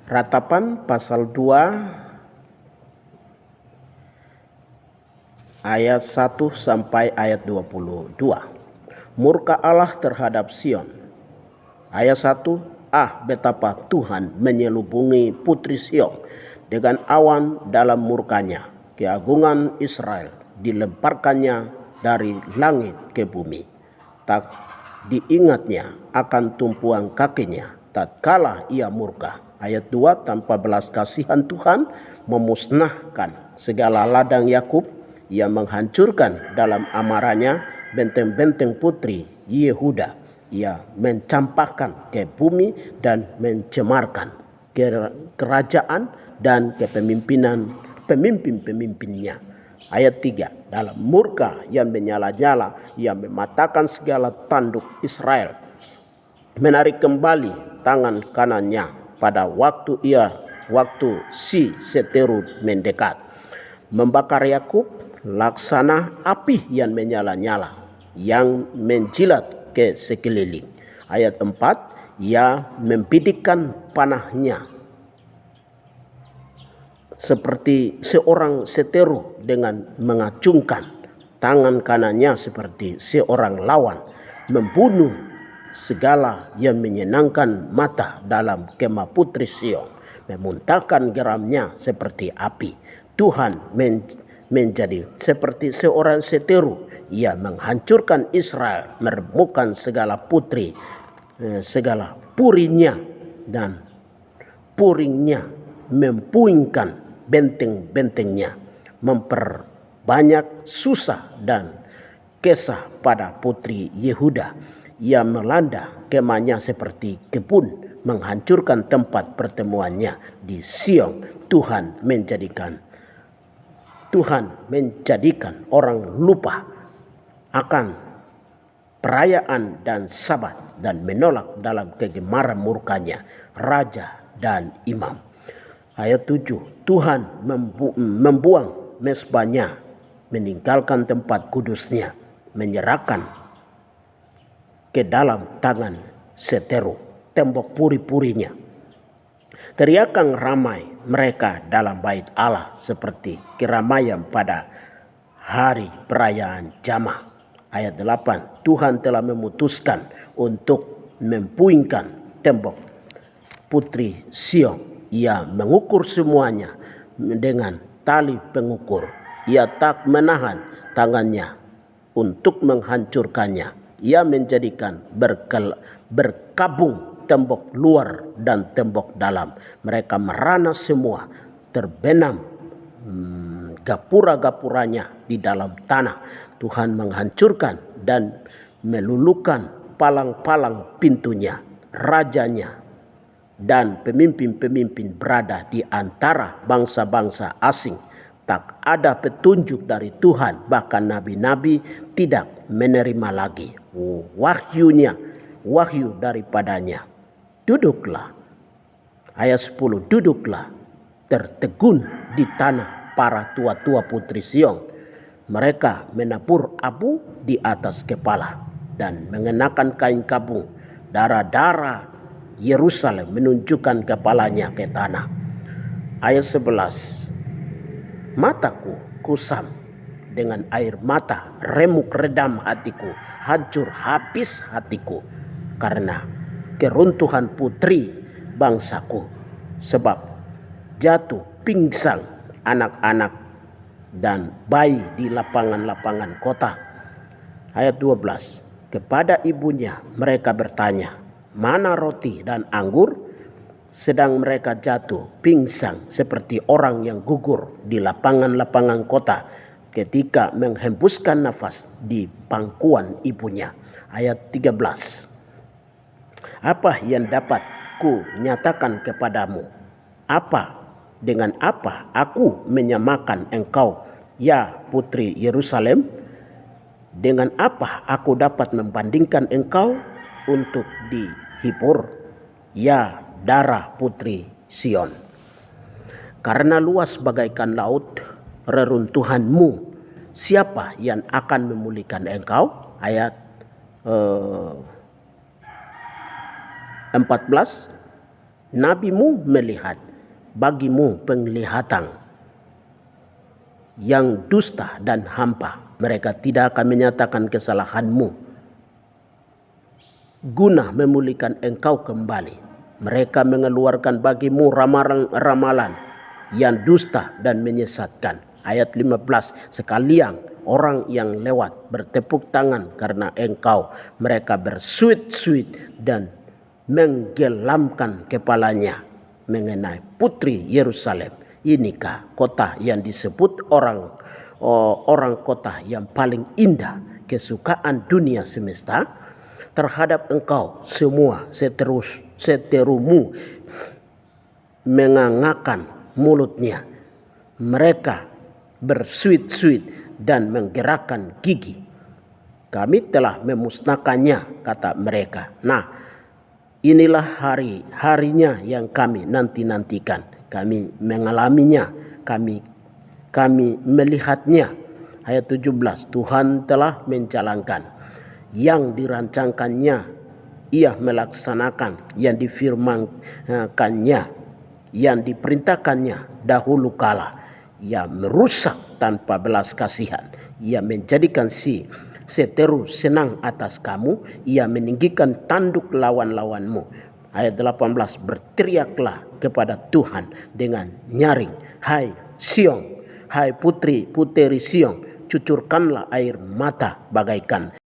Ratapan pasal 2 ayat 1 sampai ayat 22. Murka Allah terhadap Sion. Ayat 1, betapa Tuhan menyelubungi putri Sion dengan awan dalam murkanya. Keagungan Israel dilemparkannya dari langit ke bumi. Tak diingatnya akan tumpuan kakinya tatkala ia murka. Ayat 2, tanpa belas kasihan Tuhan memusnahkan segala ladang Yakub. Ia menghancurkan dalam amarahnya benteng-benteng putri Yehuda. Ia mencampakkan ke bumi dan mencemarkan kerajaan dan kepemimpinan pemimpin-pemimpinnya. Ayat 3, dalam murka yang menyala-nyala, ia mematahkan segala tanduk Israel, menarik kembali tangan kanannya pada waktu si seteru mendekat, membakar Yakub laksana api yang menyala-nyala, yang menjilat ke sekeliling. Ayat 4, ia membidikkan panahnya seperti seorang seteru dengan mengacungkan tangan kanannya seperti seorang lawan, membunuh segala yang menyenangkan mata dalam kemah putri Sion, memuntahkan geramnya seperti api. Tuhan menjadi seperti seorang seteru. Ia menghancurkan Israel, meremukkan segala putri, segala purinya dan puringnya, mempuingkan benteng-bentengnya, memperbanyak susah dan kesah pada putri Yehuda. Ia melanda kemahnya seperti kebun, menghancurkan tempat pertemuannya di Sion. Tuhan menjadikan orang lupa akan perayaan dan sabat, dan menolak dalam kegemaran murkanya raja dan imam. Ayat 7, Tuhan membuang mesbahnya, meninggalkan tempat kudusnya, menyerahkan ke dalam tangan seteru tembok puri-purinya. Teriakan ramai mereka dalam bait Allah seperti keramaian pada hari perayaan Jamah. Ayat 8, Tuhan telah memutuskan untuk mempuingkan tembok putri Sion. Ia mengukur semuanya dengan tali pengukur. Ia tak menahan tangannya untuk menghancurkannya. Ia menjadikan berkabung tembok luar dan tembok dalam. Mereka merana semua, terbenam gapura-gapuranya di dalam tanah. Tuhan menghancurkan dan meluluhkan palang-palang pintunya. Rajanya dan pemimpin-pemimpin berada di antara bangsa-bangsa asing. Tak ada petunjuk dari Tuhan, bahkan nabi-nabi tidak menerima lagi wahyu daripadanya. Duduklah, ayat 10, duduklah tertegun di tanah para tua-tua putri Sion. Mereka menabur abu di atas kepala dan mengenakan kain kabung. Darah-darah Yerusalem menunjukkan kepalanya ke tanah. Ayat 11, mataku kusam dengan air mata, remuk redam hatiku, hancur habis hatiku karena keruntuhan putri bangsaku, sebab jatuh pingsan anak-anak dan bayi di lapangan-lapangan kota. Ayat 12, kepada ibunya mereka bertanya, mana roti dan anggur? Sedang mereka jatuh pingsan seperti orang yang gugur di lapangan-lapangan kota ketika menghembuskan nafas di pangkuan ibunya. Ayat 13, apa yang dapat ku nyatakan kepadamu? Dengan apa aku menyamakan engkau, ya putri Yerusalem? Dengan apa aku dapat membandingkan engkau untuk dihibur, ya darah putri Sion? Karena luas bagaikan laut reruntuhanmu, siapa yang akan memulihkan engkau? Ayat 14, Nabimu melihat bagimu penglihatan yang dusta dan hampa. Mereka tidak akan menyatakan kesalahanmu guna memulihkan engkau kembali. Mereka mengeluarkan bagimu ramalan-ramalan yang dusta dan menyesatkan. Ayat 15, sekalian orang yang lewat bertepuk tangan karena engkau. Mereka bersuit-suit dan menggelamkan kepalanya mengenai putri Yerusalem. Inikah kota yang disebut orang kota yang paling indah, kesukaan dunia semesta? Terhadap engkau semua seterumu mengangakkan mulutnya. Mereka bersuit-suit dan menggerakkan gigi. Kami telah memusnahkannya, kata mereka. Nah, inilah harinya yang kami nanti-nantikan. Kami mengalaminya, kami melihatnya. Ayat 17, Tuhan telah menjalankan yang dirancangkannya, ia melaksanakan yang difirmankannya, yang diperintahkannya dahulu kala. Ia merusak tanpa belas kasihan. Ia menjadikan si seteru senang atas kamu. Ia meninggikan tanduk lawan-lawanmu. Ayat 18, berteriaklah kepada Tuhan dengan nyaring. Hai Sion, hai putri Sion, cucurkanlah air mata bagaikan